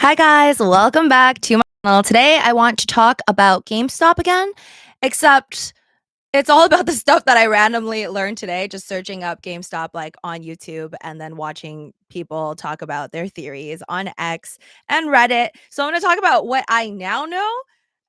Hi guys, welcome back to my channel. Today I want to talk about GameStop again, except it's all about the stuff that I randomly learned today, just searching up GameStop like on YouTube and then watching people talk about their theories on X and Reddit. So I'm going to talk about what I now know,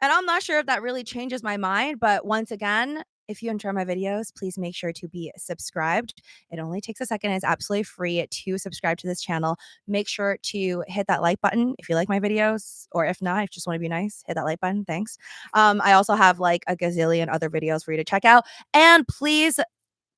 and I'm not sure if that really changes my mind, but once again, if you enjoy my videos, please make sure to be subscribed. It only takes a second. It's absolutely free to subscribe to this channel. Make sure to hit that like button if you like my videos, or if not, if you just want to be nice, hit that like button. Thanks. I also have like a gazillion other videos for you to check out. And please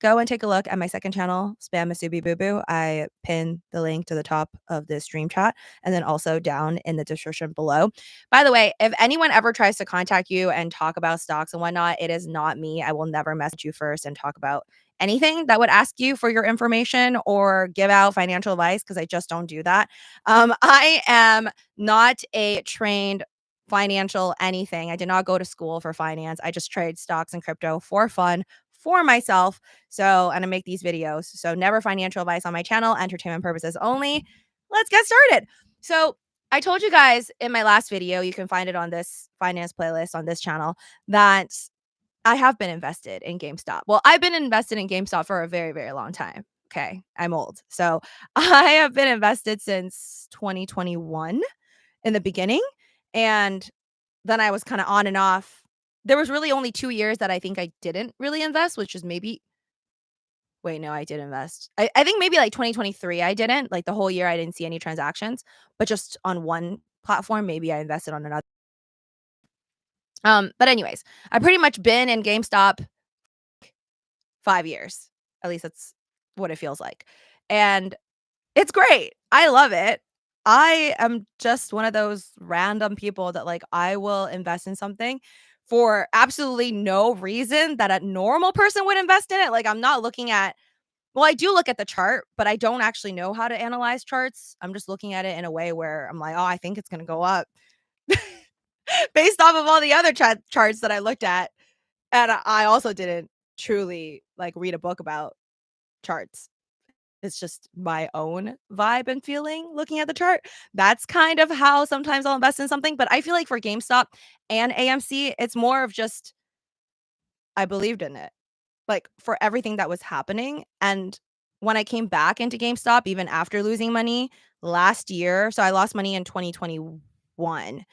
go and take a look at my second channel, Spam Masubi Boo Boo. I pin the link to the top of the stream chat and then also down in the description below. By the way, if anyone ever tries to contact you and talk about stocks and whatnot, it is not me. I will never message you first and talk about anything that would ask you for your information or give out financial advice, because I just don't do that. I am not a trained financial anything. I did not go to school for finance. I just trade stocks and crypto for fun for myself. And I make these videos. So never financial advice on my channel, entertainment purposes only. Let's get started. So I told you guys in my last video, you can find it on this finance playlist on this channel, that I have been invested in GameStop. Well, I've been invested in GameStop for a very, very long time. Okay. I'm old. So I have been invested since 2021 in the beginning. And then I was kind of on and off. There was really only 2 years that I think I didn't really invest, which is maybe wait, no, I did invest. I think maybe like 2023 I didn't. Like the whole year I didn't see any transactions, but just on one platform, maybe I invested on another. But anyways, I've pretty much been in GameStop 5 years. At least that's what it feels like. And it's great. I love it. I am just one of those random people that like I will invest in something for absolutely no reason that a normal person would invest in it. Like I'm not looking at, well, I do look at the chart, but I don't actually know how to analyze charts. I'm just looking at it in a way where I'm like, oh, I think it's going to go up based off of all the other charts that I looked at. And I also didn't truly like read a book about charts. It's just my own vibe and feeling looking at the chart. That's kind of how sometimes I'll invest in something, but I feel like for GameStop and AMC, it's more of just I believed in it, like, for everything that was happening, and when I came back into GameStop, even after losing money last year, so I lost money in 2021,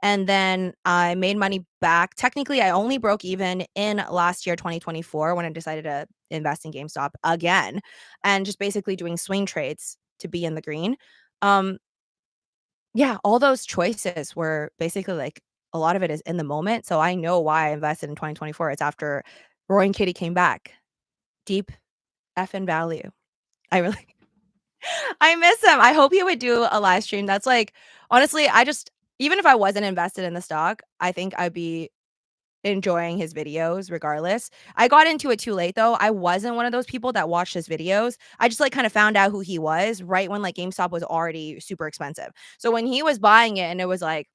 and then I made money back. Technically, I only broke even in last year, 2024, when I decided to invest in GameStop again, and just basically doing swing trades to be in the green. Um, yeah, all those choices were basically like a lot of it is in the moment, so I know why I invested in 2024. It's after Roy and Kitty came back. Deep effing value. I really I miss him. I hope he would do a live stream. That's like honestly, I just even if I wasn't invested in the stock, I think I'd be enjoying his videos regardless. I got into it too late though. I wasn't one of those people that watched his videos. I just like kind of found out who he was right when like GameStop was already super expensive. So when he was buying it and it was like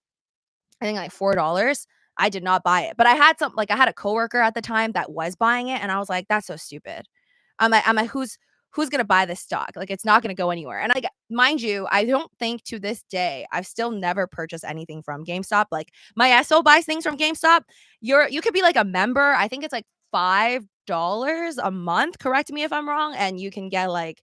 I think like $4, I did not buy it. But I had a coworker at the time that was buying it and I was like, that's so stupid. I'm like, who's gonna buy this stock? Like it's not gonna go anywhere. And like mind you, I don't think to this day I've still never purchased anything from GameStop. Like my SO buys things from GameStop. You could be like a member. I think it's like $5 a month. Correct me if I'm wrong. And you can get like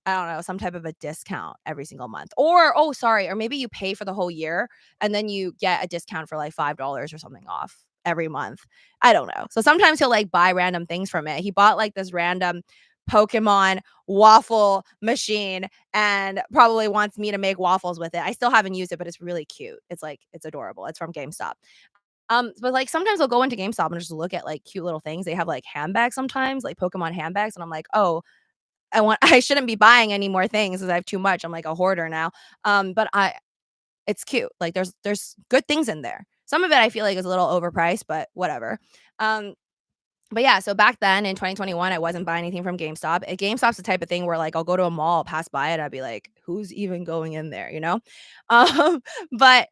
I don't know, some type of a discount every single month. Or, oh, sorry, or maybe you pay for the whole year and then you get a discount for like $5 or something off every month. I don't know. So sometimes he'll like buy random things from it. He bought like this random Pokemon waffle machine and probably wants me to make waffles with it. I still haven't used it, but it's really cute. It's like it's adorable. It's from GameStop. But like sometimes I'll go into GameStop and just look at like cute little things. They have like handbags sometimes, like Pokemon handbags, and I'm like, oh, I shouldn't be buying any more things because I have too much. I'm like a hoarder now. But it's cute. Like there's good things in there. Some of it I feel like is a little overpriced, but whatever. Um, but yeah, so back then in 2021, I wasn't buying anything from GameStop. GameStop's the type of thing where like I'll go to a mall, pass by it, I'd be like, who's even going in there, you know? Um, but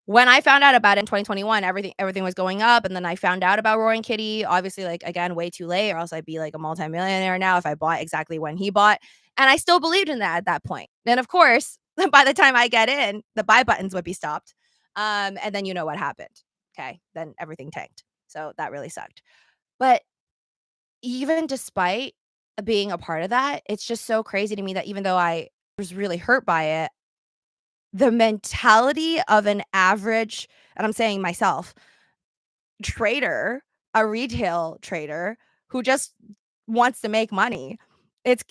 when I found out about it in 2021, everything was going up, and then I found out about Roy and Kitty, obviously, like, again, way too late, or else I'd be, like, a multimillionaire now if I bought exactly when he bought, and I still believed in that at that point. Then, of course, by the time I get in, the buy buttons would be stopped. And then you know what happened. Okay. Then everything tanked. So that really sucked. But even despite being a part of that, it's just so crazy to me that even though I was really hurt by it, the mentality of an average, and I'm saying myself, trader, a retail trader who just wants to make money. It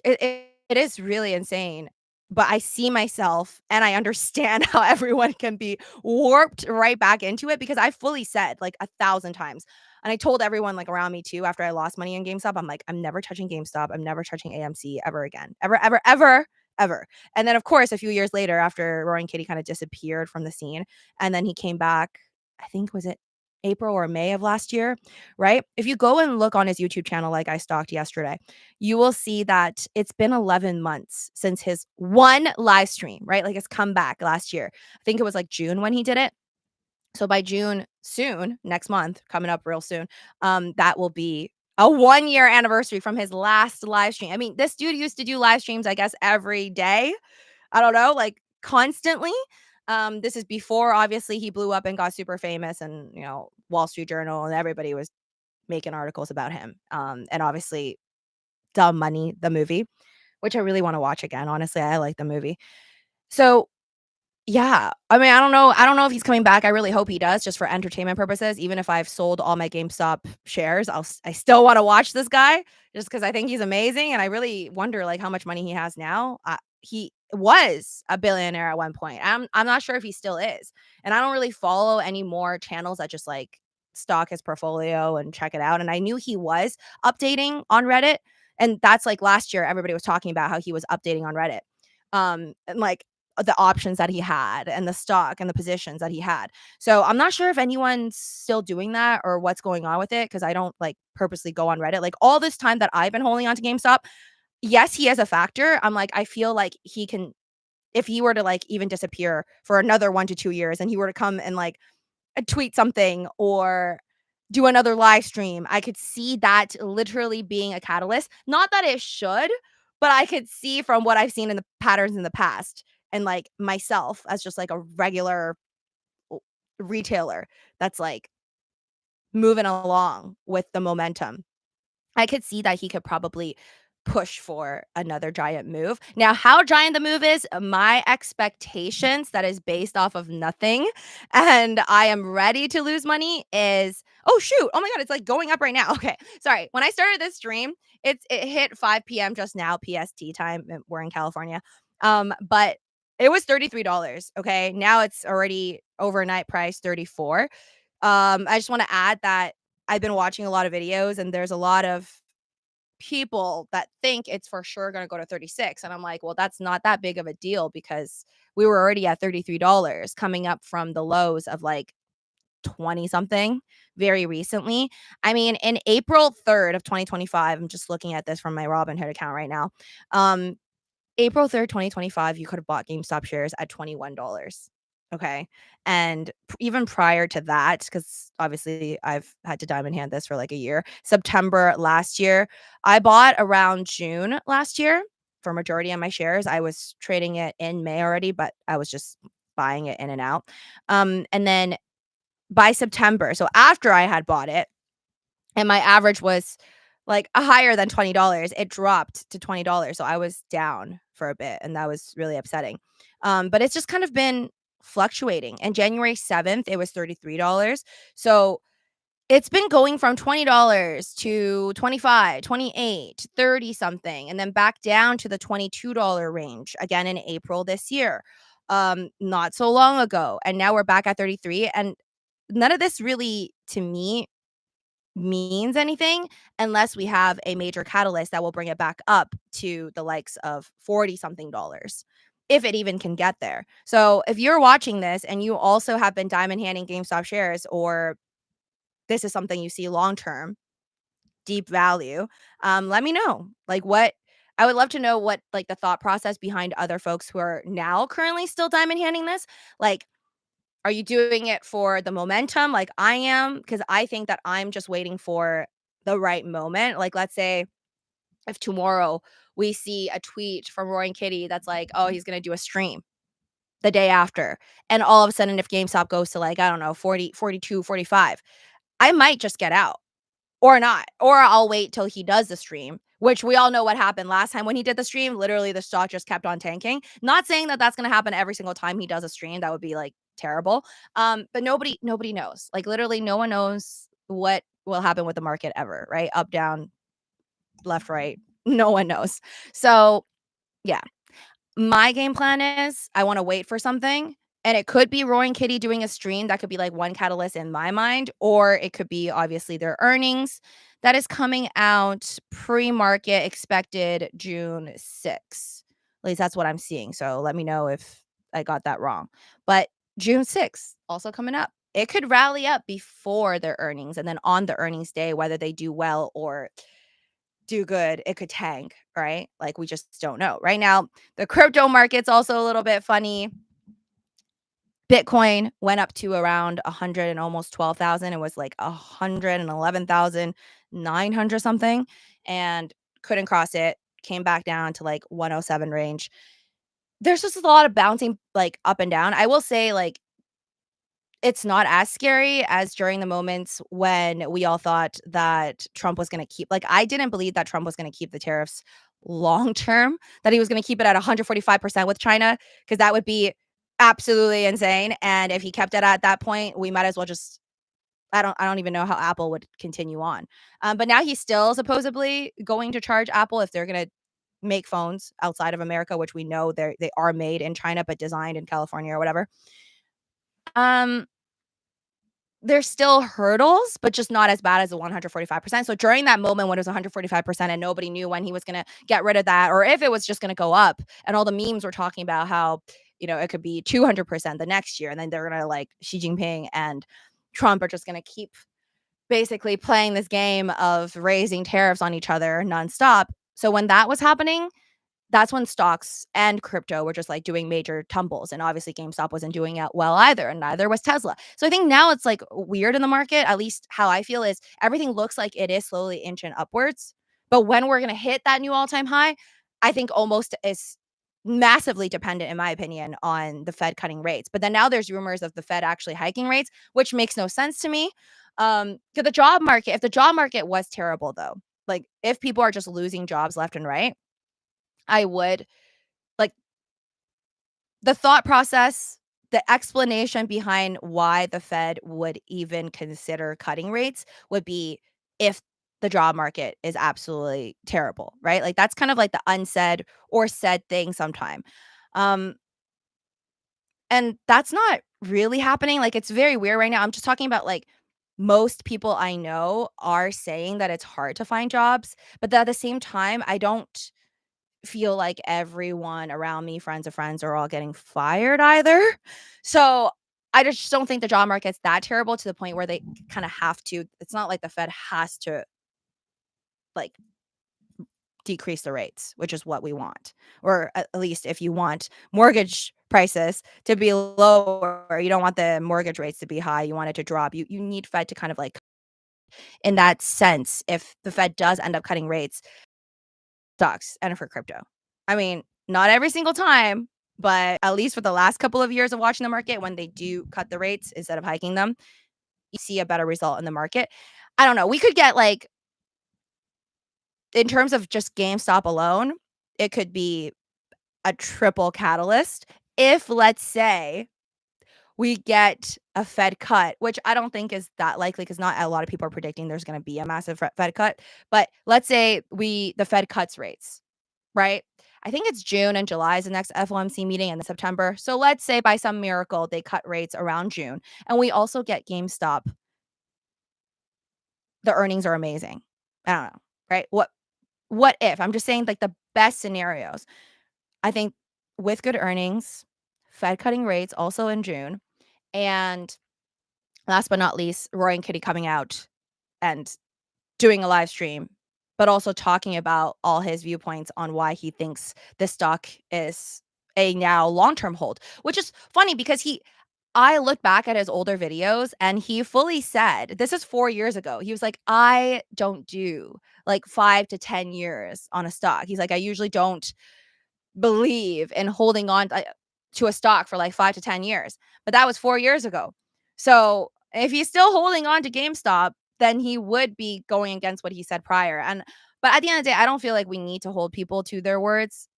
is really insane, but I see myself and I understand how everyone can be warped right back into it because I fully said like 1,000 times, and I told everyone like around me too after I lost money in GameStop, I'm like, "I'm never touching GameStop. I'm never touching AMC ever again. Ever, ever, ever, ever." And then, of course, a few years later after Roaring Kitty kinda disappeared from the scene, and then he came back, I think was it April or May of last year, right? If you go and look on his YouTube channel like I stalked yesterday, you will see that it's been 11 months since his one live stream, right? Like his comeback last year. I think it was like June when he did it. So by June, soon, next month, coming up real soon, that will be a 1-year anniversary from his last live stream. I mean, this dude used to do live streams, I guess, every day. I don't know, like constantly. This is before obviously he blew up and got super famous and, Wall Street Journal and everybody was making articles about him. And obviously Dumb Money, the movie, which I really want to watch again. Honestly, I like the movie. So yeah, I mean, I don't know if he's coming back. I really hope he does just for entertainment purposes. Even if I've sold all my GameStop shares, I still wanna watch this guy just because I think he's amazing, and I really wonder, like, how much money he has now. He was a billionaire at one point. I'm not sure if he still is, and I don't really follow any more channels that just, like, stalk his portfolio and check it out, and I knew he was updating on Reddit, and that's, like, last year, everybody was talking about how he was updating on Reddit. And, like, the options that he had and the stock and the positions that he had. So I'm not sure if anyone's still doing that or what's going on with it because I don't like purposely go on Reddit. Like all this time that I've been holding on to GameStop, yes, he is a factor. I'm like, I feel like he can, if he were to like even disappear for another 1 to 2 years and he were to come and like tweet something or do another live stream, I could see that literally being a catalyst. Not that it should, but I could see from what I've seen in the patterns in the past and like myself as just like a regular retailer that's like moving along with the momentum. I could see that he could probably push for another giant move. Now, how giant the move is, my expectations that is based off of nothing, and I am ready to lose money is oh shoot, oh my god, it's like going up right now. Okay, sorry. When I started this stream, it hit 5 p.m. just now, PST time. We're in California. But it was $33. Okay. Now it's already overnight price 34. I just want to add that I've been watching a lot of videos and there's a lot of people that think it's for sure going to go to 36 and I'm like, well, that's not that big of a deal because we were already at $33 coming up from the lows of like 20 something very recently. I mean, in April 3rd of 2025, I'm just looking at this from my Robinhood account right now. Um April 3rd, 2025, you could have bought GameStop shares at $21. Okay. And even prior to that, because obviously I've had to diamond hand this for like a year, September last year, I bought around June last year for majority of my shares. I was trading it in May already, but I was just buying it in and out. And then by September, so after I had bought it, and my average was like higher than $20. It dropped to $20. So I was down for a bit and that was really upsetting. But it's just kind of been fluctuating. And January 7th, it was $33. So it's been going from $20 to 25, 28, 30 something, and then back down to the $22 range again in April this year. Not so long ago. And now we're back at 33. And none of this really, to me, means anything unless we have a major catalyst that will bring it back up to the likes of 40 something dollars if it even can get there. So if you're watching this and you also have been diamond handing GameStop shares or this is something you see long term, deep value, let me know. Like what I would love to know what like the thought process behind other folks who are now currently still diamond handing this. Like are you doing it for the momentum like I am? Because I think that I'm just waiting for the right moment. Like, let's say if tomorrow we see a tweet from Roaring Kitty that's like, oh, he's going to do a stream. the day after. And all of a sudden, if GameStop goes to like, I don't know, 40, 42, 45, I might just get out or not. Or I'll wait till he does the stream, which we all know what happened last time when he did the stream. Literally, the stock just kept on tanking. Not saying that that's going to happen every single time he does a stream. That would be like terrible. But nobody knows. Like literally, no one knows what will happen with the market ever, right? Up, down, left, right. No one knows. So yeah, my game plan is I wanna wait for something, and it could be Roaring Kitty doing a stream. That could be, like, one catalyst in my mind, or it could be, obviously, their earnings that is coming out pre-market expected June 6th. At least that's what I'm seeing, so let me know if I got that wrong. But June 6th, also coming up. It could rally up before their earnings, and then on the earnings day, whether they do well or do good, it could tank, right? Like, we just don't know. Right now, the crypto market's also a little bit funny. Bitcoin went up to around 100 and almost 12,000. It was like 111,900 something and couldn't cross it. Came back down to like 107 range. There's just a lot of bouncing like up and down. I will say like it's not as scary as during the moments when we all thought that Trump was gonna keep like, I didn't believe that Trump was gonna keep the tariffs long term, that he was gonna keep it at 145% with China, because that would be absolutely insane, and if he kept it at that point, we might as well just I don't even know how Apple would continue on. But now he's still supposedly going to charge Apple if they're gonna make phones outside of America, which we know they are made in China, but designed in California or whatever. Um There's still hurdles, but just not as bad as the 145%. So during that moment when it was 145% and nobody knew when he was gonna get rid of that or if it was just gonna go up, and all the memes were talking about how, it could be 200% the next year, and then they're gonna like Xi Jinping and Trump are just gonna keep basically playing this game of raising tariffs on each other nonstop. So when that was happening, that's when stocks and crypto were just like doing major tumbles. And obviously GameStop wasn't doing it well either, and neither was Tesla. So I think now it's like weird in the market, at least how I feel is everything looks like it is slowly inching upwards. But when we're gonna hit that new all-time high, I think almost is massively dependent, in my opinion, on the Fed cutting rates. But then now there's rumors of the Fed actually hiking rates, which makes no sense to me. To the job market, if the job market was terrible though, like if people are just losing jobs left and right, I would like the thought process, the explanation behind why the Fed would even consider cutting rates would be if the job market is absolutely terrible, right? Like that's kind of like the unsaid or said thing sometime. Um and that's not really happening. Like it's very weird right now. I'm just talking about like most people I know are saying that it's hard to find jobs, but at the same time, I don't feel like everyone around me, friends of friends, are all getting fired either. So I just don't think the job market's that terrible to the point where they kind of have to. It's not like the Fed has to like decrease the rates, which is what we want. Or at least if you want mortgage prices to be lower, you don't want the mortgage rates to be high, you want it to drop. You need Fed to kind of like in that sense, if the Fed does end up cutting rates, stocks and for crypto. I mean, not every single time, but at least for the last couple of years of watching the market, when they do cut the rates instead of hiking them, you see a better result in the market. I don't know. We could get like, in terms of just GameStop alone, it could be a triple catalyst if, let's say, we get a Fed cut, which I don't think is that likely because not a lot of people are predicting there's going to be a massive Fed cut. But let's say the Fed cuts rates, right? I think it's June and July is the next FOMC meeting in September. So let's say by some miracle they cut rates around June and we also get GameStop. The earnings are amazing. I don't know, right? What if? I'm just saying like the best scenarios. I think with good earnings, Fed cutting rates also in June, and last but not least, Roaring Kitty coming out and doing a live stream, but also talking about all his viewpoints on why he thinks this stock is a now long-term hold, which is funny because I look back at his older videos and he fully said, this is 4 years ago. He was like, "I don't do like 5 to 10 years on a stock." He's like, "I usually don't believe in holding on." to a stock for like 5 to 10 years. But that was 4 years ago. So, if he's still holding on to GameStop, then he would be going against what he said prior. And but at the end of the day, I don't feel like we need to hold people to their words.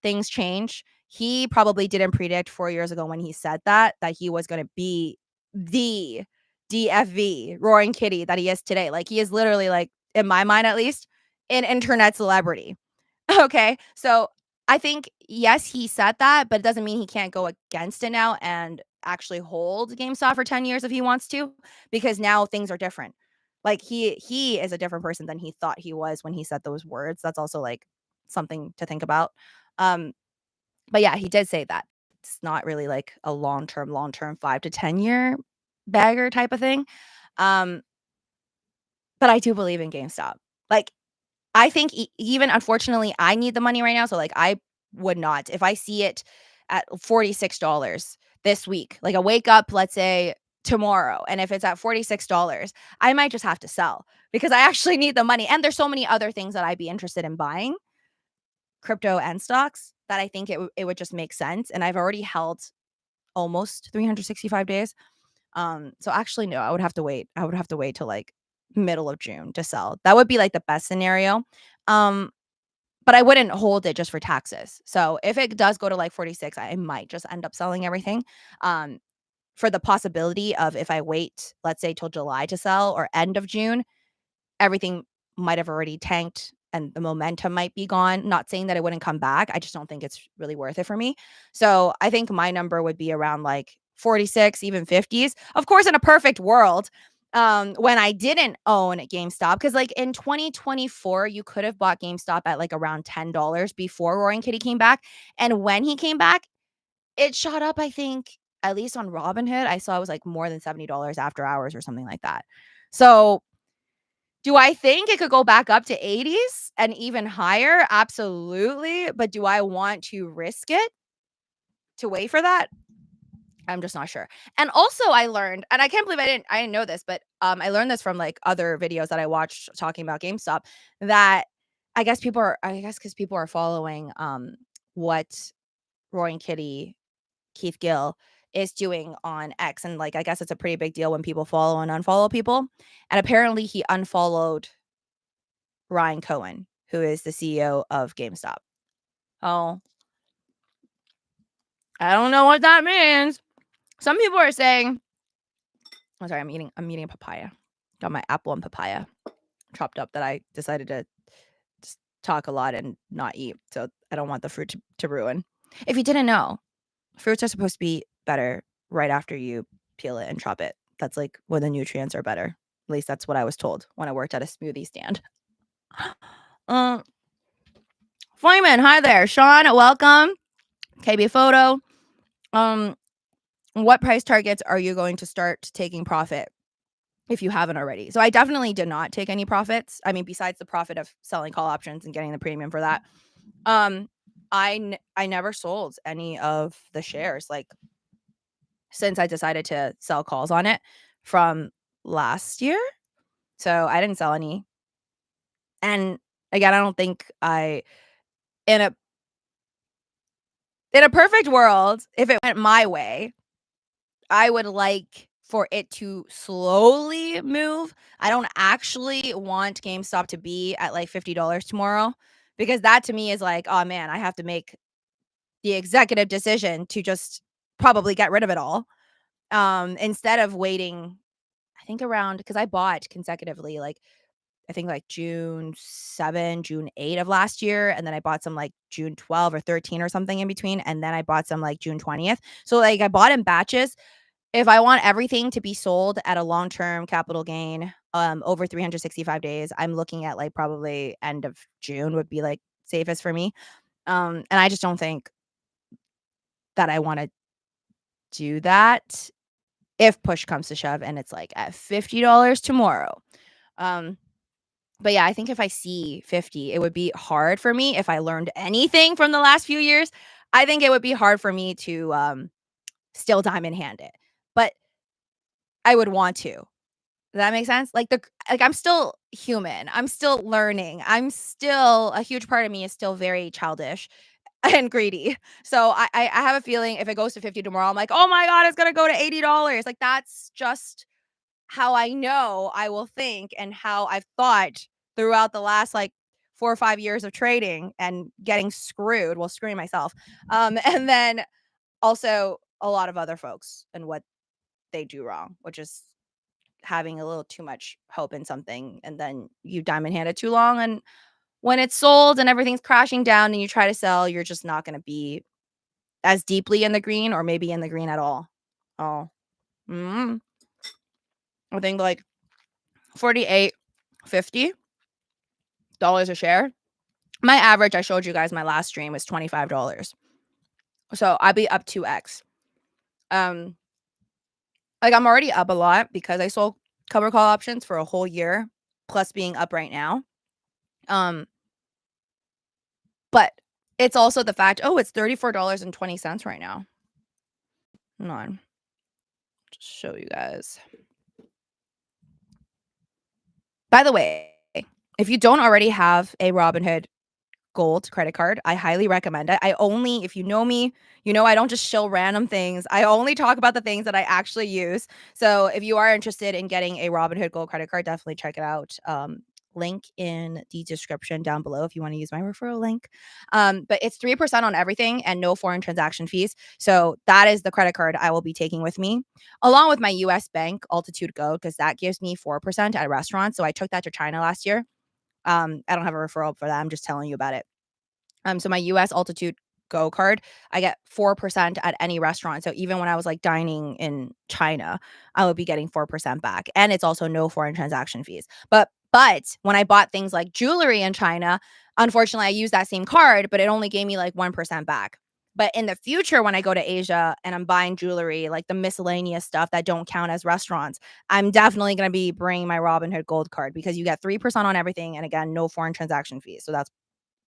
Things change. He probably didn't predict 4 years ago when he said that he was gonna be the DFV roaring kitty that he is today. Like, he is literally, like, in my mind at least, an internet celebrity. Okay, so I think, yes, he said that, but it doesn't mean he can't go against it now and actually hold GameStop for 10 years if he wants to, because now things are different. Like, he is a different person than he thought he was when he said those words. That's also, like, something to think about. Um, but yeah, he did say that. It's not really like a long-term 5 to 10-year bagger type of thing. Um, but I do believe in GameStop. Like, I think even unfortunately, I need the money right now, so, like, I would not if I see it at $46 this week, like, I wake up, let's say, tomorrow, and if it's at $46, I might just have to sell because I actually need the money, and there's so many other things that I'd be interested in buying, crypto and stocks, that I think it would just make sense, and I've already held almost 365 days. So actually, no, I would have to wait. I would have to wait till, like, middle of June to sell. That would be, like, the best scenario. Um, but I wouldn't hold it just for taxes. So if it does go to, like, 46, I might just end up selling everything, um, for the possibility of if I wait, let's say, till July to sell or end of June, everything might have already tanked and the momentum might be gone. Not saying that it wouldn't come back. I just don't think it's really worth it for me. So I think my number would be around like 46, even 50s. Of course, in a perfect world, when I didn't own GameStop, because like in 2024, you could have bought GameStop at like around $10 before Roaring Kitty came back. And when he came back, it shot up, I think, at least on Robinhood. I saw it was like more than $70 after hours or something like that. So do I think it could go back up to 80s and even higher? Absolutely. But do I want to risk it to wait for that? I'm just not sure. And also I learned, and I can't believe I didn't know this, but I learned this from like other videos that I watched talking about GameStop, that I guess because people are following what Roaring Kitty Keith Gill is doing on X. And like I guess it's a pretty big deal when people follow and unfollow people. And apparently he unfollowed Ryan Cohen, who is the CEO of GameStop. Oh, I don't know what that means. Some people are saying, oh, sorry, I'm eating a papaya. Got my apple and papaya chopped up that I decided to just talk a lot and not eat. So I don't want the fruit to ruin. If you didn't know, fruits are supposed to be better right after you peel it and chop it. That's like when the nutrients are better. At least that's what I was told when I worked at a smoothie stand. Uh, Flyman, hi there. Sean, welcome. KB Photo. Um, what price targets are you going to start taking profit if you haven't already? So I definitely did not take any profits. I mean, besides the profit of selling call options and getting the premium for that, I never sold any of the shares like since I decided to sell calls on it from last year. So I didn't sell any. And again, I don't think in a in a perfect world, if it went my way, I would like for it to slowly move. I don't actually want GameStop to be at like $50 tomorrow, because that to me is like, oh man, I have to make the executive decision to just probably get rid of it all. Instead of waiting, I think around, because I bought consecutively like I think like June 7, June 8 of last year, and then I bought some like June 12 or 13 or something in between, and then I bought some like June 20th. So like I bought in batches. If I want everything to be sold at a long-term capital gain, over 365 days, I'm looking at like probably end of June would be like safest for me. And I just don't think that I want to do that if push comes to shove and it's like at $50 tomorrow. But yeah, I think if I see 50, it would be hard for me if I learned anything from the last few years. I think it would be hard for me to still diamond hand it. But I would want to. Does that make sense? Like I'm still human. I'm still learning. I'm still a huge part of me is still very childish. and greedy. So I have a feeling if it goes to 50 tomorrow, I'm like, "Oh my god, it's gonna go to $80." Like, that's just how I know I will think and how I've thought throughout the last, like, 4 or 5 years of trading and getting screwed, well, screwing myself. And then also a lot of other folks and what they do wrong, which is having a little too much hope in something, and then you diamond hand it too long, and when it's sold and everything's crashing down and you try to sell, you're just not gonna be as deeply in the green or maybe in the green at all. Oh, mm, I think, like, 48, $50 a share. My average, I showed you guys my last stream, was $25. So I'd be up 2x. Um, like, I'm already up a lot because I sold cover call options for a whole year, plus being up right now. Um, but it's also the fact, oh, it's $34.20 right now. Hold on. Just show you guys. By the way, if you don't already have a Robinhood Gold credit card, I highly recommend it. I only if you know me, you know I don't just shill random things. I only talk about the things that I actually use. So if you are interested in getting a Robinhood Gold credit card, definitely check it out. Link in the description down below if you want to use my referral link. But it's 3% on everything and no foreign transaction fees. So that is the credit card I will be taking with me, along with my US Bank Altitude Go, because that gives me 4% at restaurants. So I took that to China last year. I don't have a referral for that. I'm just telling you about it. So my US Altitude Go card, I get 4% at any restaurant. So even when I was like dining in China, I would be getting 4% back. And it's also no foreign transaction fees. But when I bought things like jewelry in China, unfortunately I used that same card, but it only gave me like 1% back. But in the future, when I go to Asia and I'm buying jewelry, like the miscellaneous stuff that don't count as restaurants, I'm definitely going to be bringing my Robinhood Gold card because you get 3% on everything. And again, no foreign transaction fees. So that's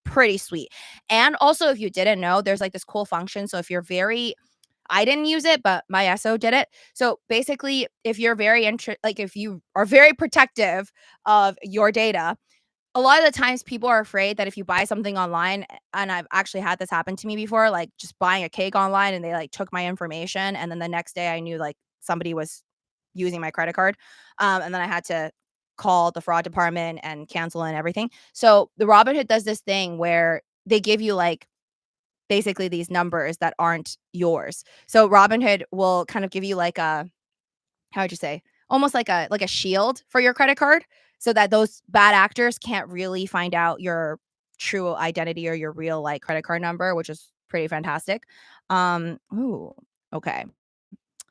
pretty sweet. And also, if you didn't know, there's like this cool function. So if you're very I didn't use it, but my SO did it. So basically, if you're very like if you are very protective of your data, a lot of the times people are afraid that if you buy something online, and I've actually had this happen to me before, like just buying a cake online and they like took my information and then the next day I knew like somebody was using my credit card. And then I had to call the fraud department and cancel and everything. So the Robinhood does this thing where they give you like basically these numbers that aren't yours. So Robinhood will kind of give you like a how would you say? Almost like a shield for your credit card so that those bad actors can't really find out your true identity or your real like credit card number, which is pretty fantastic. Ooh, okay.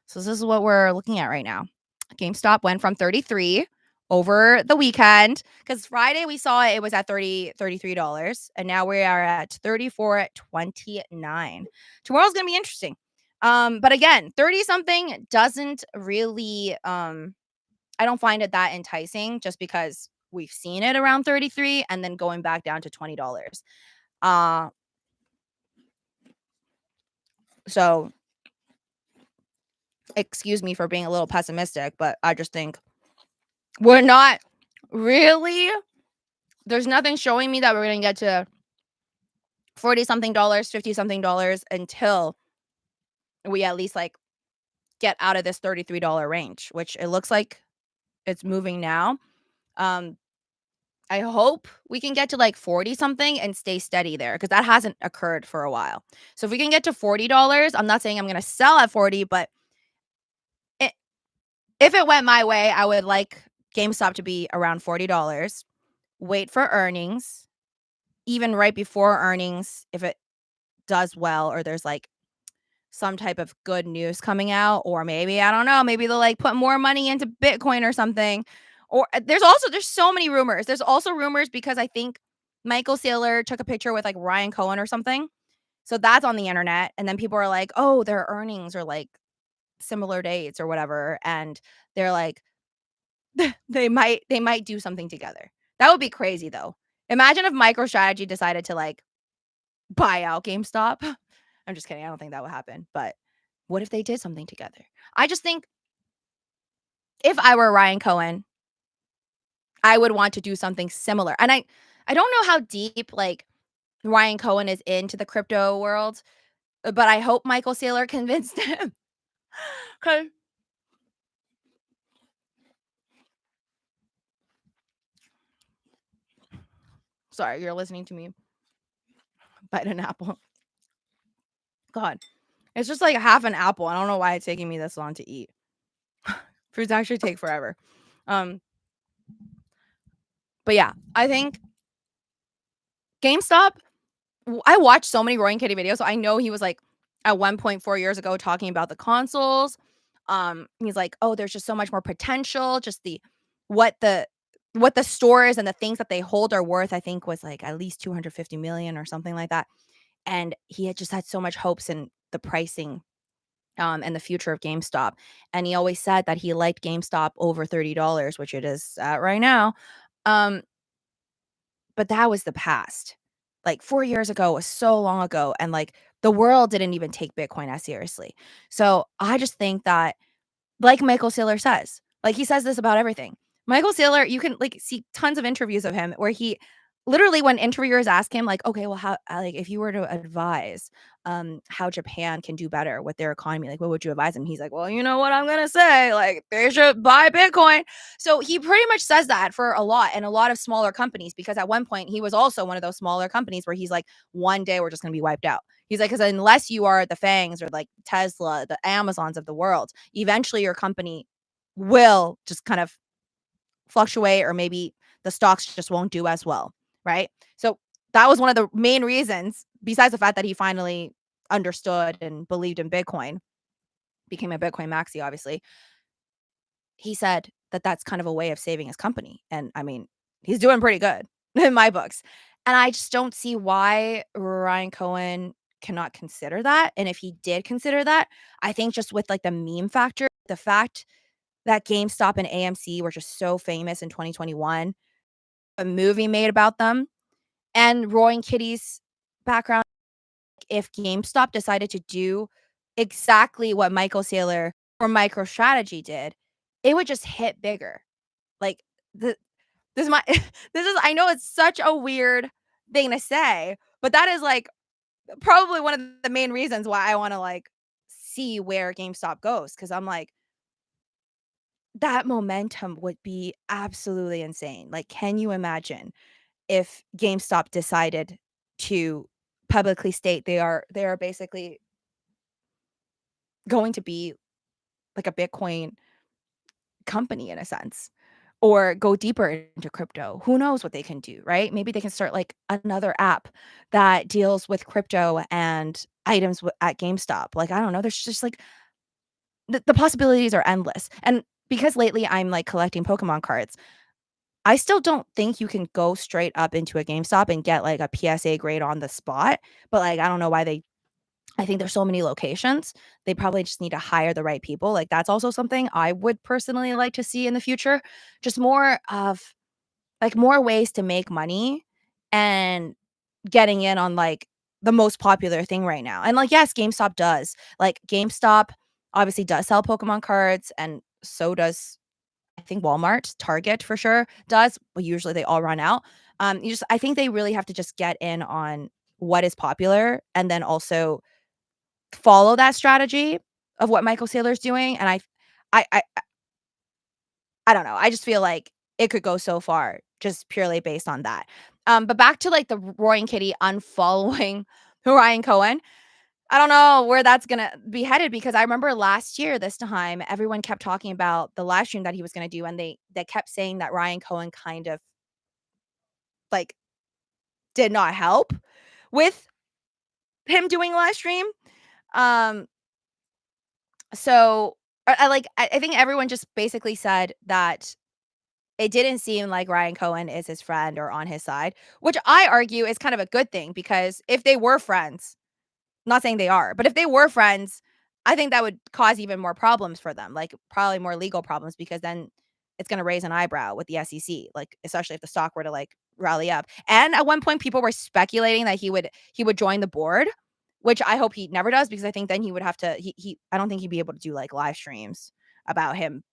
So this is what we're looking at right now. GameStop went from 33 over the weekend because Friday we saw it was at $33, and now we are at 34.29. Tomorrow's gonna be interesting. But again, 30 something doesn't really I don't find it that enticing just because we've seen it around 33 and then going back down to $20. Uh so excuse me for being a little pessimistic, but I just think we're not really there's nothing showing me that we're going to get to 40 something dollars, 50 something dollars until we at least like get out of this $33 range, which it looks like it's moving now. Um I hope we can get to like 40 something and stay steady there because that hasn't occurred for a while. So if we can get to $40, I'm not saying I'm going to sell at 40, but it, if it went my way, I would like GameStop to be around $40. Wait for earnings, even right before earnings, if it does well or there's like some type of good news coming out, or maybe I don't know, maybe they'll like put more money into Bitcoin or something. Or there's so many rumors. There's also rumors because I think Michael Saylor took a picture with like Ryan Cohen or something. So that's on the internet. And then people are like, oh, their earnings are like similar dates or whatever. And they're like, they might do something together. That would be crazy though. Imagine if MicroStrategy decided to like buy out GameStop. I'm just kidding. I don't think that would happen. But what if they did something together? I just think if I were Ryan Cohen, I would want to do something similar. And I don't know how deep like Ryan Cohen is into the crypto world, but I hope Michael Saylor convinced him. 'Cause sorry, you're listening to me bite an apple. God, it's just like half an apple. I don't know why it's taking me this long to eat. Fruits actually take forever. Um, but yeah, I think GameStop. I watched so many Roy and Kitty videos, so I know he was like at one point 4 years ago talking about the consoles. He's like, oh, there's just so much more potential. Just what the what the stores and the things that they hold are worth. I think was like at least 250 million or something like that. And he had just had so much hopes in the pricing and the future of GameStop. And he always said that he liked GameStop over $30, which it is at right now. Um, but that was the past. Like 4 years ago was so long ago, and like the world didn't even take Bitcoin as seriously. So I just think that like Michael Saylor says. Like, he says this about everything. Michael Saylor, you can, like, see tons of interviews of him where he literally when interviewers ask him, like, "Okay, well, how like, if you were to advise, how Japan can do better with their economy, like, what would you advise him?" He's like, "Well, you know what I'm gonna say, like, they should buy Bitcoin." So, he pretty much says that for a lot and a lot of smaller companies because at one point, he was also one of those smaller companies where he's like, "One day, we're just gonna be wiped out." He's like, "'Cause unless you are the FANGs or, like, Tesla, the Amazons of the world, eventually your company will just kind of fluctuate or maybe the stocks just won't do as well, right?" So, that was one of the main reasons, besides the fact that he finally understood and believed in Bitcoin, became a Bitcoin maxi, obviously. He said that that's kind of a way of saving his company, and, I mean, he's doing pretty good in my books, and I just don't see why Ryan Cohen cannot consider that, and if he did consider that, I think just with, like, the meme factor, the fact that GameStop and AMC were just so famous in 2021, a movie made about them, and Roy and Kitty's background, if GameStop decided to do exactly what Michael Saylor or MicroStrategy did, it would just hit bigger. Like, the this is my this is I know it's such a weird thing to say, but that is, like, probably one of the main reasons why I wanna, like, see where GameStop goes because 'cause I'm like, that momentum would be absolutely insane. Like, can you imagine if GameStop decided to publicly state they are basically going to be like a Bitcoin company in a sense, or go deeper into crypto. Who knows what they can do, right? Maybe they can start like another app that deals with crypto and items at GameStop. Like, I don't know. There's just like the possibilities are endless. And because lately I'm like collecting Pokemon cards, I still don't think you can go straight up into a GameStop and get like a PSA grade on the spot. But like, I don't know why I think there's so many locations. They probably just need to hire the right people. Like, that's also something I would personally like to see in the future. Just more of like more ways to make money and getting in on like the most popular thing right now. And like, yes, GameStop does. Like, GameStop obviously does sell Pokemon cards, and so does I think Walmart, Target for sure does, but usually they all run out. I think they really have to just get in on what is popular and then also follow that strategy of what Michael Saylor's doing, and I I I don't know, I just feel like it could go so far just purely based on that. But back to, like, the Roy and Kitty unfollowing Ryan Cohen, I don't know where that's gonna be headed because I remember last year this time, everyone kept talking about the live stream that he was gonna do, and they kept saying that Ryan Cohen kind of, like, did not help with him doing a live stream. Um, so I think everyone just basically said that it didn't seem like Ryan Cohen is his friend or on his side, which I argue is kind of a good thing because if they were friends, not saying they are, but if they were friends, I think that would cause even more problems for them, like probably more legal problems because then it's gonna raise an eyebrow with the SEC, like especially if the stock were to like rally up. And at one point, people were speculating that he would join the board, which I hope he never does because I think then he would have to he I don't think he'd be able to do like live streams about him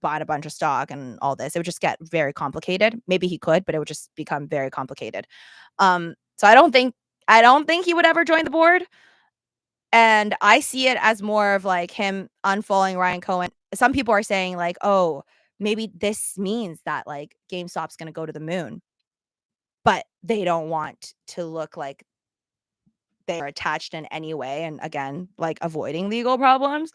buying a bunch of stock and all this. It would just get very complicated. Maybe he could, but it would just become very complicated. So I don't think I don't think he would ever join the board, and I see it as more of, like, him unfollowing Ryan Cohen. Some people are saying, like, "Oh, maybe this means that, like, GameStop's gonna go to the moon," but they don't want to look like they're attached in any way, and again, like, avoiding legal problems.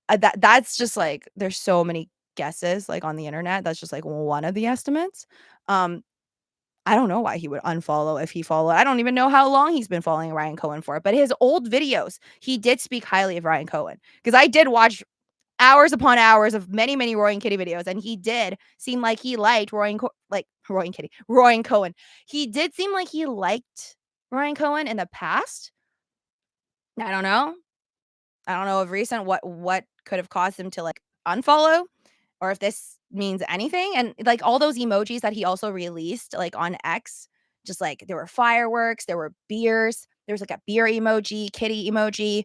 That's just, like, there's so many guesses, like, on the internet. That's just, like, one of the estimates. Um, I don't know why he would unfollow if he followed. I don't even know how long he's been following Ryan Cohen for, but his old videos, he did speak highly of Ryan Cohen, because I did watch hours upon hours of many, many Roy and Kitty videos, and he did seem like he liked Roy and Cohen. He did seem like he liked Ryan Cohen in the past. I don't know. I don't know of recent what could have caused him to, like, unfollow, or if this means anything, and, like, all those emojis that he also released, like, on X, just, like, there were fireworks, there were beers, there was, like, a beer emoji, kitty emoji,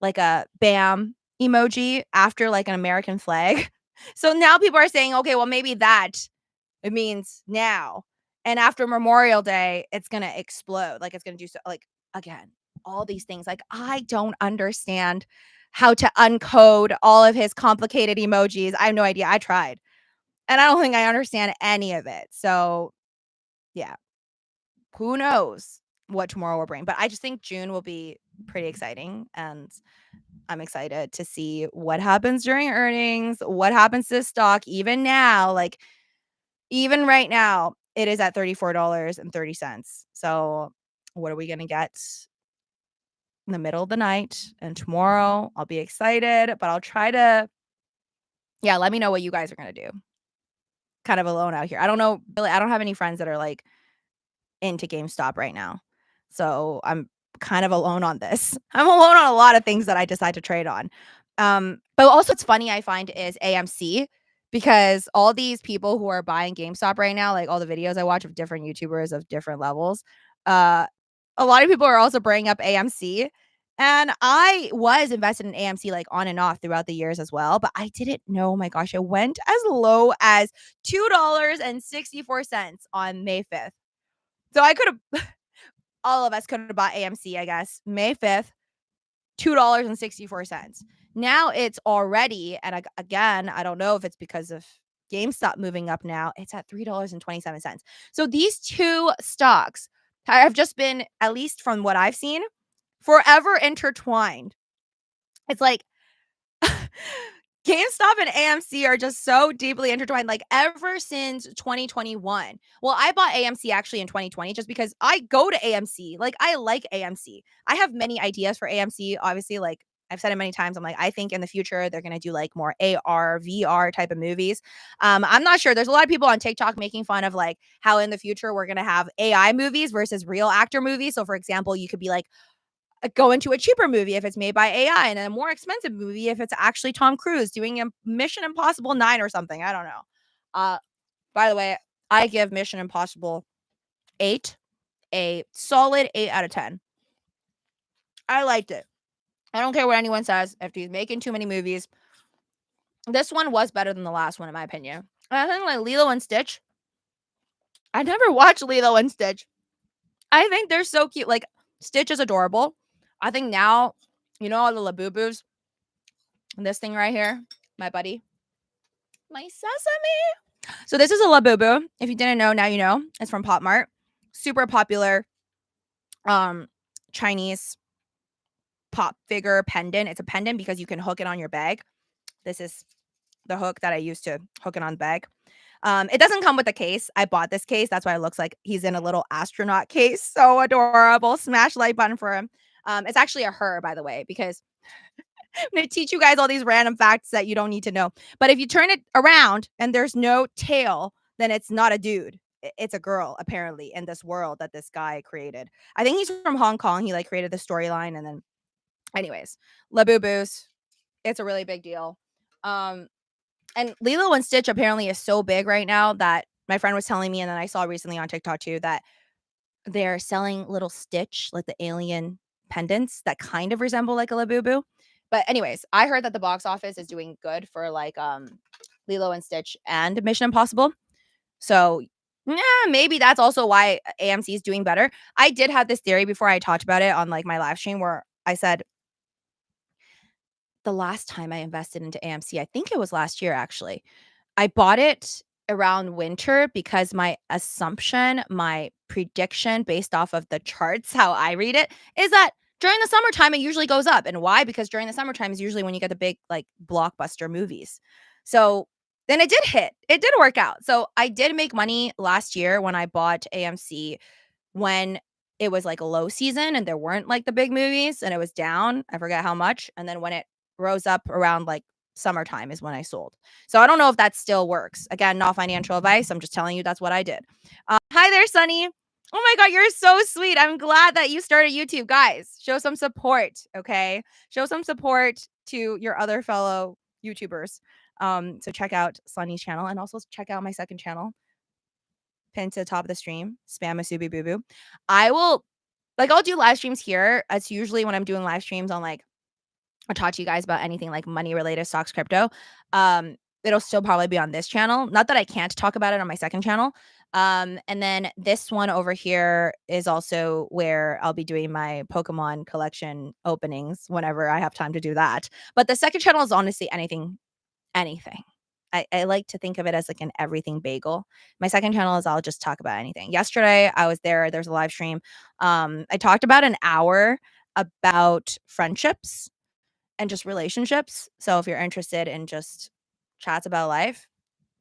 like a bam emoji after, like, an American flag. So now people are saying, "Okay, well, maybe that it means now, and after Memorial Day, it's gonna explode, like, it's gonna do so," like, again, all these things, like, I don't understand how to uncode all of his complicated emojis. I have no idea. I tried, and I don't think I understand any of it. So, yeah, who knows what tomorrow will bring, but I just think June will be pretty exciting, and I'm excited to see what happens during earnings, what happens to stock even now, like, even right now, it is at $34.30. So, what are we gonna get in the middle of the night? And tomorrow, I'll be excited, but I'll try to yeah, let me know what you guys are gonna do. Kind of alone out here. I don't know, really, I don't have any friends that are, like, into GameStop right now. So, I'm kind of alone on this. I'm alone on a lot of things that I decide to trade on. But also what's funny I find is AMC, because all these people who are buying GameStop right now, like all the videos I watch of different YouTubers of different levels, uh, a lot of people are also bringing up AMC. And I was invested in AMC like on and off throughout the years as well, but I didn't know, oh my gosh, it went as low as $2.64 on May 5th. So I could have all of us could have bought AMC, I guess, May 5th, $2.64. Now it's already, and again, I don't know if it's because of GameStop moving up now, it's at $3.27. So these two stocks have just been, at least from what I've seen, forever intertwined. It's like GameStop and AMC are just so deeply intertwined, like, ever since 2021. Well, I bought AMC actually in 2020 just because I go to AMC. Like, I like AMC. I have many ideas for AMC. Obviously, like, I've said it many times. I'm like, I think in the future, they're gonna do, like, more AR, VR type of movies. I'm not sure. There's a lot of people on TikTok making fun of, like, how in the future we're gonna have AI movies versus real actor movies. So, for example, you could be like, go into a cheaper movie if it's made by AI, and a more expensive movie if it's actually Tom Cruise doing a Mission Impossible 9 or something. I don't know. Uh, by the way, I give Mission Impossible 8 a solid 8 out of 10. I liked it. I don't care what anyone says. If he's making too many movies, this one was better than the last one, in my opinion. And I think like Lilo and Stitch. I never watched Lilo and Stitch. I think they're so cute. Like Stitch is adorable. I think now, you know, all the Labubu's, this thing right here, my buddy, my sesame. So this is a Labubu. If you didn't know, now you know. It's from Pop Mart. Super popular Chinese pop figure pendant. It's a pendant because you can hook it on your bag. This is the hook that I use to hook it on the bag. It doesn't come with a case. I bought this case. That's why it looks like he's in a little astronaut case. So adorable. Smash like button for him. It's actually a her, by the way, because I'm going to teach you guys all these random facts that you don't need to know. But if you turn it around and there's no tail, then it's not a dude. It's a girl, apparently, in this world that this guy created. I think he's from Hong Kong. He like created the storyline, and then, anyways, Labubu's. It's a really big deal. And Lilo and Stitch apparently is so big right now that my friend was telling me, and then I saw recently on TikTok too, that they're selling little Stitch, like the alien pendants that kind of resemble like a Labubu. But anyways, I heard that the box office is doing good for like Lilo and Stitch and Mission Impossible. So Yeah, maybe that's also why AMC is doing better. I did have this theory before I talked about it on, like, my live stream where I said the last time I invested into AMC, I think it was last year actually. I bought it around winter because my assumption, my prediction based off of the charts, how I read it, is that during the summertime it usually goes up. And why? Because during the summertime is usually when you get the big like blockbuster movies. So then it did hit. It did work out. So I did make money last year when I bought AMC when it was, like, a low season and there weren't, like, the big movies and it was down, I forget how much, and then when it rose up around, like, summertime is when I sold. So I don't know if that still works. Again, not financial advice, I'm just telling you that's what I did. Hi there, Sunny. Oh my god, you're so sweet. I'm glad that you started YouTube. Guys, show some support, okay? Show some support to your other fellow YouTubers. So check out Sunny's channel and also check out my second channel, pinned to the top of the stream, spam a Subi Boo Boo. I will like, I'll do live streams here. It's usually when I'm doing live streams on, like I'll talk to you guys about anything, like, money related, stocks, crypto. Um, it'll still probably be on this channel. Not that I can't talk about it on my second channel. And then this one over here is also where I'll be doing my Pokemon collection openings whenever I have time to do that. But the second channel is honestly anything. I like to think of it as like an everything bagel. My second channel is I'll just talk about anything. Yesterday, I was there's a live stream. I talked about an hour about friendships and just relationships. So if you're interested in just chats about life,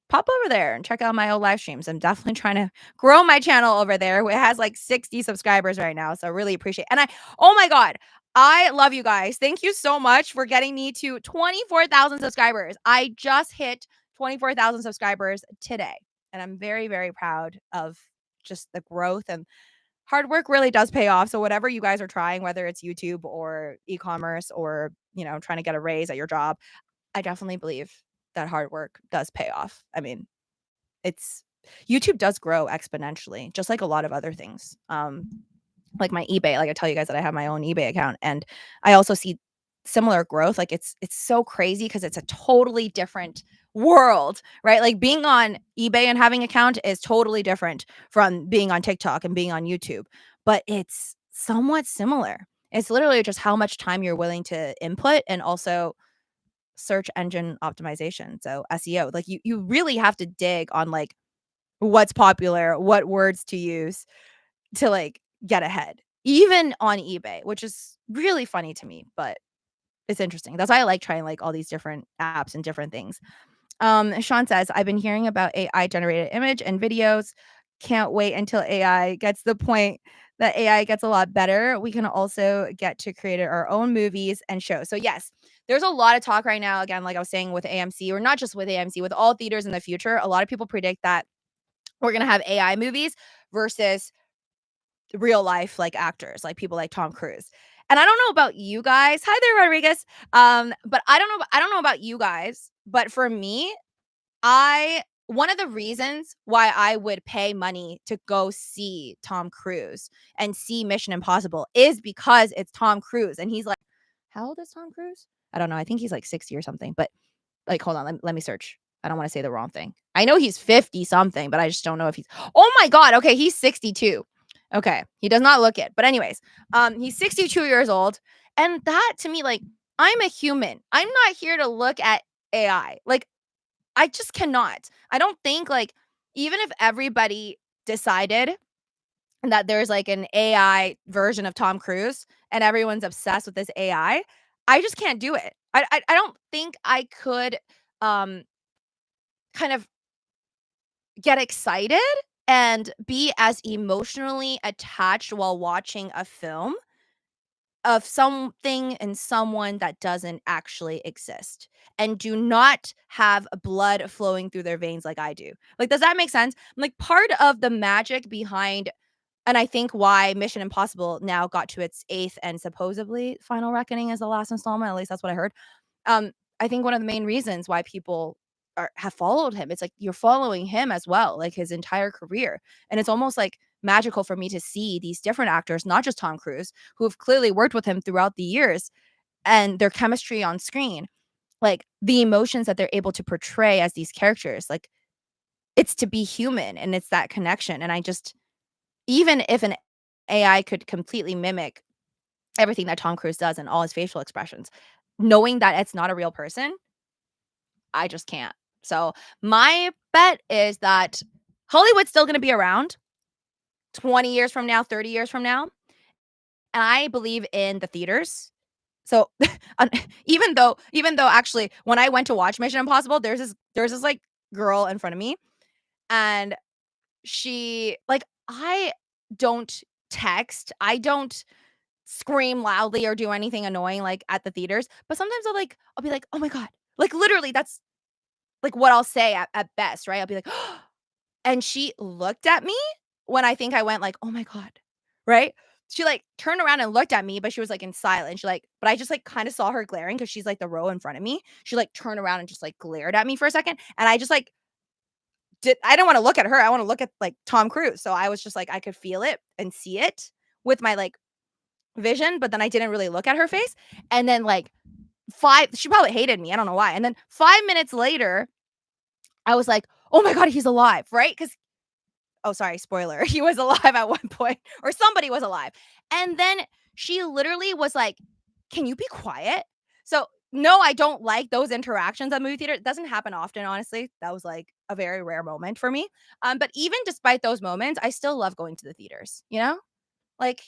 pop over there and check out my old live streams. I'm definitely trying to grow my channel over there. It has like 60 subscribers right now. So I really appreciate it. And oh my God, I love you guys. Thank you so much for getting me to 24,000 subscribers. I just hit 24,000 subscribers today. And I'm very, very proud of just the growth and hard work really does pay off. So whatever you guys are trying, whether it's YouTube or e-commerce or, trying to get a raise at your job, I definitely believe that hard work does pay off. I mean, it's YouTube does grow exponentially, just like a lot of other things. Like my eBay, like I tell you guys that I have my own eBay account and I also see similar growth. Like it's so crazy because it's a totally different world, right? Like being on eBay and having an account is totally different from being on TikTok and being on YouTube, but it's somewhat similar. It's literally just how much time you're willing to input and also search engine optimization. So SEO. Like you really have to dig on like what's popular, what words to use to like get ahead. Even on eBay, which is really funny to me, but it's interesting. That's why I like trying like all these different apps and different things. Sean says, I've been hearing about AI generated image and videos. Can't wait until AI gets the point that AI gets a lot better. We can also get to create our own movies and shows. So, yes, there's a lot of talk right now. Again, like I was saying with AMC, or not just with AMC, with all theaters in the future, a lot of people predict that we're going to have AI movies versus real life like actors, like people like Tom Cruise. And I don't know about you guys. Hi there, Rodriguez. But I don't know about you guys, but for me, I one of the reasons why I would pay money to go see Tom Cruise and see Mission Impossible is because it's Tom Cruise. And he's like, how old is Tom Cruise? I don't know. I think he's like 60 or something. But like, hold on, let me search. I don't want to say the wrong thing. I know he's 50 something, but I just don't know if he's oh my God. Okay, he's 62. Okay. He does not look it. But anyways, he's 62 years old. And that to me, like, I'm a human. I'm not here to look at AI. Like, I just cannot. I don't think like even if everybody decided that there's like an AI version of Tom Cruise and everyone's obsessed with this AI, I just can't do it. I don't think I could um kind of get excited and be as emotionally attached while watching a film of something and someone that doesn't actually exist and do not have blood flowing through their veins like I do. Like, does that make sense? Like, part of the magic behind, and I think why Mission Impossible now got to its eighth and supposedly final reckoning is the last installment, at least that's what I heard. Um, I think one of the main reasons why people have followed him, it's like you're following him as well, like his entire career. And it's almost like magical for me to see these different actors, not just Tom Cruise, who have clearly worked with him throughout the years and their chemistry on screen, like the emotions that they're able to portray as these characters. Like it's to be human, and it's that connection, and I just even if an AI could completely mimic everything that Tom Cruise does and all his facial expressions, knowing that it's not a real person, I just can't. So, my bet is that Hollywood's still gonna be around 20 years from now, 30 years from now, and I believe in the theaters. So, un even though actually when I went to watch Mission Impossible, there's this, like, girl in front of me, and she like, I don't text, I don't scream loudly or do anything annoying, like, at the theaters, but sometimes I'll be like, "Oh my god." Like, literally, that's, like, what I'll say at best, right? I'll be like, and she looked at me when I think I went like, "Oh my god," right? She, like, turned around and looked at me, but she was, like, in silence. But I just, like, kinda saw her glaring because she's, like, the row in front of me. She, like, turned around and just, like, glared at me for a second, and I just, like, I didn't wanna look at her, I wanna look at, like, Tom Cruise, so I was just, like I could feel it and see it with my, like, vision, but then I didn't really look at her face, and then, like, 5 she probably hated me, I don't know why, and then 5 minutes later, I was like, "Oh my god, he's alive," right? Because oh, sorry, spoiler. He was alive at one point, or somebody was alive. And then she literally was like, "Can you be quiet?" So, no, I don't like those interactions at movie theater. It doesn't happen often, honestly. That was like a very rare moment for me. But even despite those moments, I still love going to the theaters, you know? Like,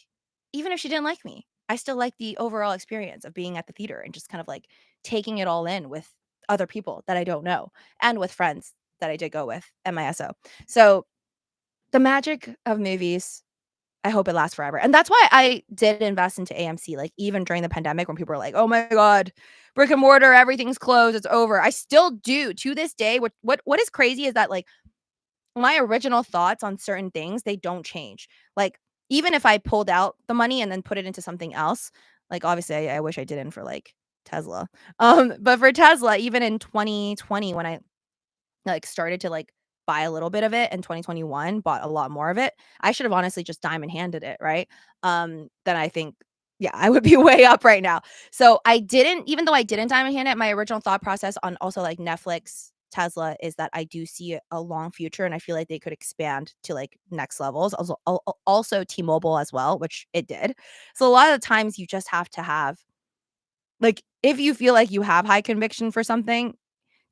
even if she didn't like me, I still like the overall experience of being at the theater and just kind of like taking it all in with other people that I don't know and with friends that I did go with at my SO. So the magic of movies, I hope it lasts forever, and that's why I did invest into AMC, like, even during the pandemic when people were like, "Oh my god, brick and mortar, everything's closed, it's over." I still do to this day. What is crazy is that, like, my original thoughts on certain things, they don't change. Like, even if I pulled out the money and then put it into something else, like, obviously, I wish I didn't for, like, Tesla. But for Tesla, even in 2020 when I like, started to, like, buy a little bit of it in 2021, bought a lot more of it. I should have honestly just diamond handed it, right? Then I think, yeah, I would be way up right now. So I didn't even though I didn't diamond hand it, my original thought process on also, like, Netflix, Tesla is that I do see a long future, and I feel like they could expand to, like, next levels. Also T-Mobile as well, which it did. So a lot of the times you just have to have like, if you feel like you have high conviction for something,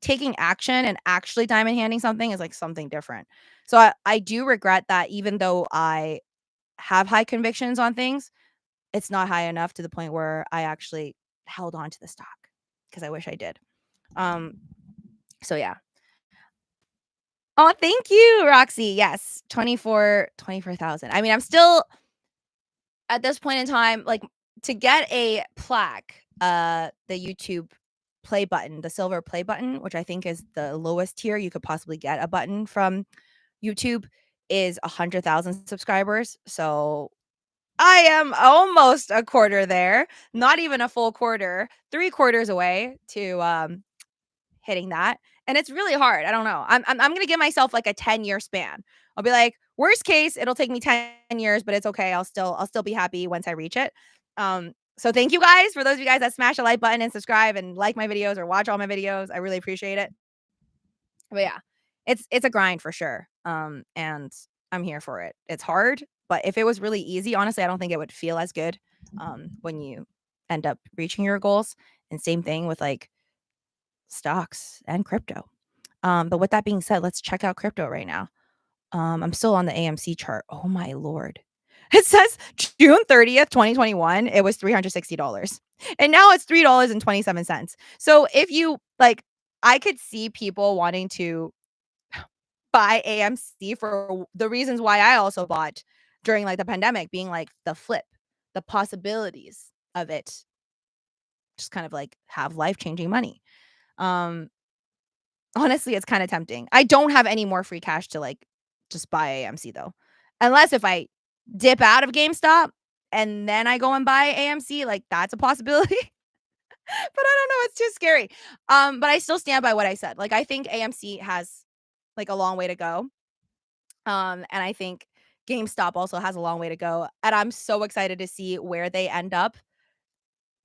taking action and actually diamond handing something is, like, something different. So I do regret that even though I have high convictions on things, it's not high enough to the point where I actually held on to the stock because I wish I did. Um, so yeah. Oh, thank you, Roxy. Yes, 24,000. I mean, I'm still at this point in time, like, to get a plaque, the YouTube play button, the silver play button, which I think is the lowest tier you could possibly get a button from YouTube, is 100,000 subscribers. So I am almost a quarter there, not even a full quarter, 3/4 away to hitting that. And it's really hard. I don't know. I'm gonna give myself like a 10-year span. I'll be like, worst case, it'll take me 10 years, but it's okay. I'll still be happy once I reach it. So thank you guys for those of you guys that smash the like button and subscribe and like my videos or watch all my videos. I really appreciate it. But yeah, it's a grind for sure. And I'm here for it. It's hard, but if it was really easy, honestly, I don't think it would feel as good when you end up reaching your goals. And same thing with like stocks and crypto. But with that being said, let's check out crypto right now. I'm still on the AMC chart. Oh my lord. It says June 30th, 2021, it was $360. And now it's $3.27. So if you like, I could see people wanting to buy AMC for the reasons why I also bought during like the pandemic, being like the flip, the possibilities of it, just kind of like have life-changing money. Um, Honestly, it's kinda tempting. I don't have any more free cash to, like, just buy AMC though. Unless if I dip out of GameStop and then I go and buy AMC, like, that's a possibility. But I don't know, it's too scary. But I still stand by what I said. Like, I think AMC has, like, a long way to go. And I think GameStop also has a long way to go, and I'm so excited to see where they end up.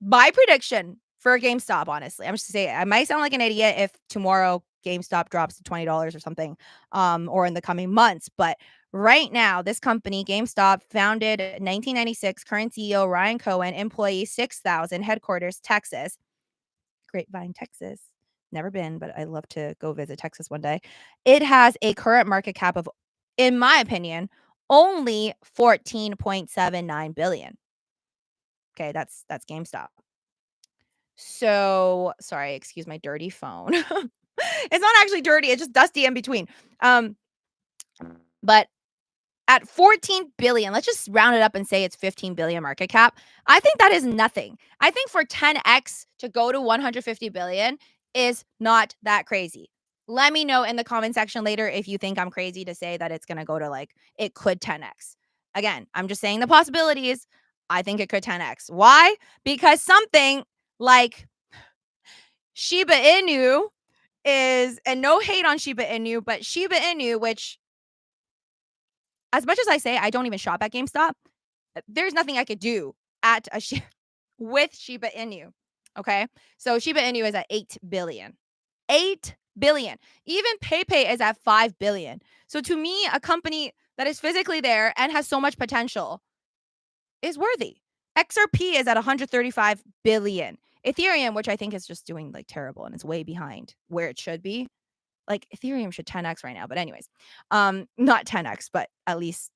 My prediction for GameStop, honestly. I'm just saying, I might sound like an idiot if tomorrow GameStop drops to $20 or something, or in the coming months. But right now, this company, GameStop, founded 1996, current CEO Ryan Cohen, employee 6,000, headquarters Texas, Grapevine, Texas. Never been, but I'd love to go visit Texas one day. It has a current market cap of, in my opinion, only 14.79 billion. Okay, that's GameStop. So, sorry, excuse my dirty phone. It's not actually dirty, it's just dusty in between. Um, but at 14 billion, let's just round it up and say it's 15 billion market cap. I think that is nothing. I think for 10x to go to 150 billion is not that crazy. Let me know in the comment section later if you think I'm crazy to say that it's going to go to like, it could 10x. Again, I'm just saying the possibilities. I think it could 10x. Why? Because something like Shiba Inu is, and no hate on Shiba Inu, but Shiba Inu, which as much as I say I don't even shop at GameStop, there's nothing I could do at a with Shiba Inu. Okay. So Shiba Inu is at 8 billion. 8 billion. Even PayPay is at 5 billion. So to me, a company that is physically there and has so much potential is worthy. XRP is at 135 billion. Ethereum, which I think is just doing like terrible and it's way behind where it should be. Like Ethereum should 10x right now, but anyways, not 10x, but at least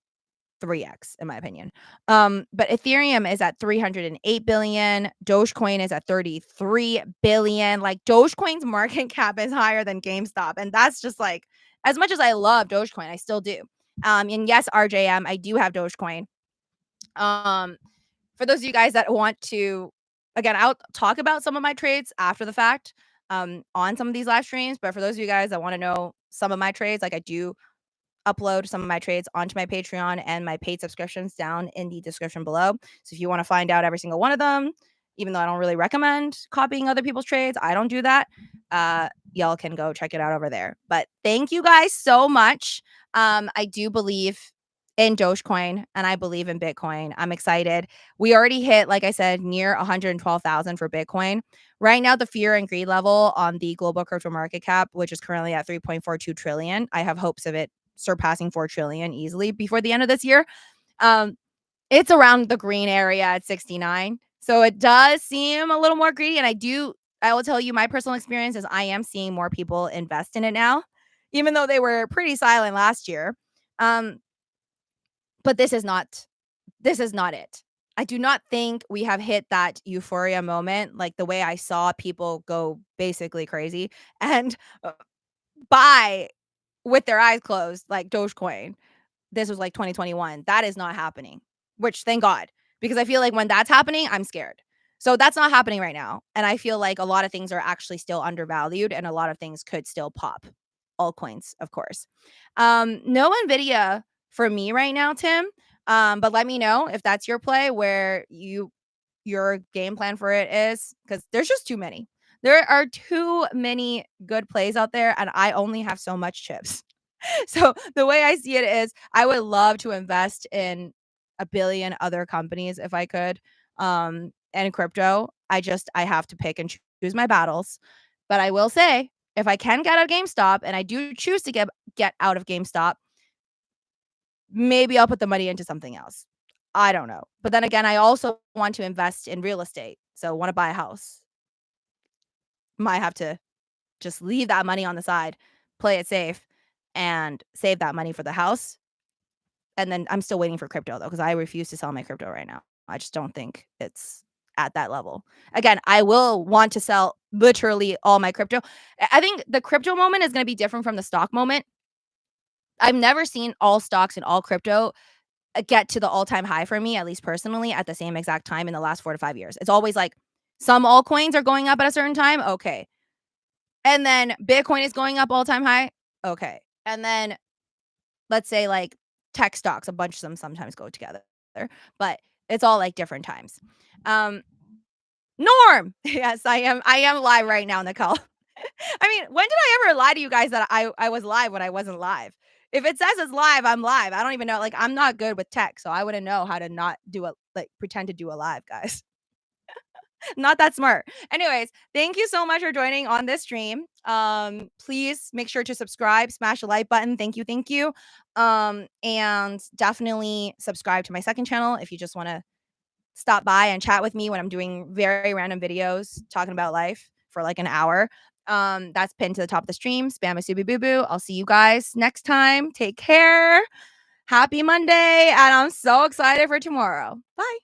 3x in my opinion. But Ethereum is at 308 billion. Dogecoin is at 33 billion. Like Dogecoin's market cap is higher than GameStop, and that's just like, as much as I love Dogecoin, I still do. And yes, RJM, I do have Dogecoin. For those of you guys that want to, again, I'll talk about some of my trades after the fact on some of these live streams. But for those of you guys that want to know some of my trades, like I do upload some of my trades onto my Patreon and my paid subscriptions down in the description below. So if you want to find out every single one of them, even though I don't really recommend copying other people's trades, I don't do that. Y'all can go check it out over there. But thank you guys so much. I do believe in Dogecoin and I believe in Bitcoin. I'm excited. We already hit, like I said, near 112,000 for Bitcoin. Right now, the fear and greed level on the global crypto market cap, which is currently at 3.42 trillion. I have hopes of it surpassing 4 trillion easily before the end of this year. It's around the green area at 69. So it does seem a little more greedy. And I will tell you my personal experience is I am seeing more people invest in it now, even though they were pretty silent last year. But this is not it. I do not think we have hit that euphoria moment, like the way I saw people go basically crazy and buy with their eyes closed, like Dogecoin. This was like 2021. That is not happening, which thank God, because I feel like when that's happening, I'm scared. So that's not happening right now. And I feel like a lot of things are actually still undervalued and a lot of things could still pop. Altcoins, of course. No Nvidia for me right now, Tim. But let me know if that's your play where your game plan for it is, because there's just too many. There are too many good plays out there, and I only have so much chips. So the way I see it is I would love to invest in a billion other companies if I could. And crypto, I have to pick and choose my battles. But I will say, if I can get out of GameStop and I do choose to get out of GameStop, maybe I'll put the money into something else. I don't know. But then again, I also want to invest in real estate. So want to buy a house. Might have to just leave that money on the side, play it safe, and save that money for the house. And then I'm still waiting for crypto though, because I refuse to sell my crypto right now. I just don't think it's at that level. Again, I will want to sell literally all my crypto. I think the crypto moment is going to be different from the stock moment. I've never seen all stocks and all crypto get to the all-time high for me, at least personally, at the same exact time in the last 4 to 5 years. It's always like some altcoins are going up at a certain time. Okay. And then Bitcoin is going up all-time high. Okay. And then let's say like tech stocks, a bunch of them sometimes go together, but it's all like different times. Norm. Yes, I am live right now, Nicole. I mean, when did I ever lie to you guys that I was live when I wasn't live? If it says it's live, I'm live. I don't even know. Like, I'm not good with tech, so I wouldn't know how to not do pretend to do a live, guys. Not that smart. Anyways, thank you so much for joining on this stream. Please make sure to subscribe, smash the like button. Thank you, thank you. And definitely subscribe to my second channel if you just want to stop by and chat with me when I'm doing very random videos talking about life for like an hour. That's pinned to the top of the stream. Spam a Subi Boo Boo. I'll see you guys next time. Take care. Happy Monday. And I'm so excited for tomorrow. Bye.